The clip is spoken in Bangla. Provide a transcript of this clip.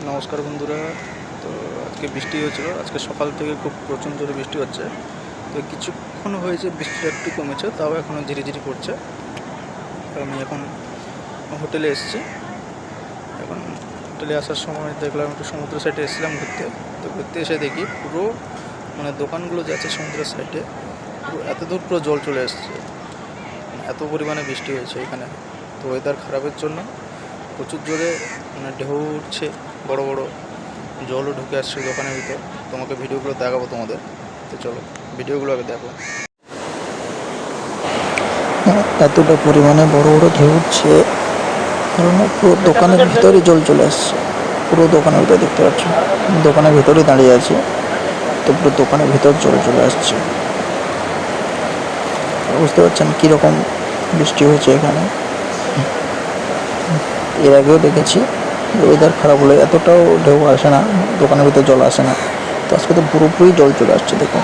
নমস্কার বন্ধুরা। তো আজকে বৃষ্টি হয়েছিল, আজকে সকাল থেকে খুব প্রচণ্ড জোরে বৃষ্টি হচ্ছে। তো কিছুক্ষণ হয়েছে বৃষ্টিটা একটু কমেছে, তাও এখনও ঝিরিঝিরি পড়ছে। তো আমি এখন হোটেলে এসেছি। এখন হোটেলে আসার সময় দেখলাম একটু সমুদ্র সাইডে এসেছিলাম ঘুরতে। তো ঘুরতে এসে দেখি পুরো দোকানগুলো যাচ্ছে সমুদ্রের সাইডে, পুরো এত দূর পুরো জল চলে এসছে। এত পরিমাণে বৃষ্টি হয়েছে এখানে। তো ওয়েদার খারাপের জন্য প্রচুর জোরে ঢেউ উঠছে, বড় বড় জলও ঢুকে আসছে দোকানের ভিতর। তোমাকে ভিডিওগুলো দেখাবো তোমাদের। তো চলো ভিডিওগুলো আগে দেখো। এতটা পরিমাণে বড় বড় ঢেউ উঠছে, কারণ পুরো দোকানের ভিতরে জল চলে আসছে। পুরো দোকানের ভিতরে দেখতে পাচ্ছ, দোকানের ভিতরে দাঁড়িয়ে আছে, তো পুরো দোকানের ভিতর জল চলে আসছে। বুঝতে পারছেন কীরকম বৃষ্টি হয়েছে এখানে। এর আগেও দেখেছি ওয়েদার খারাপ হলে এতটাও ঢেউ আসে না, দোকানের ভিতরে জল আসে না। তো আজকে তো পুরোপুরি জল চলে আসছে দেখুন।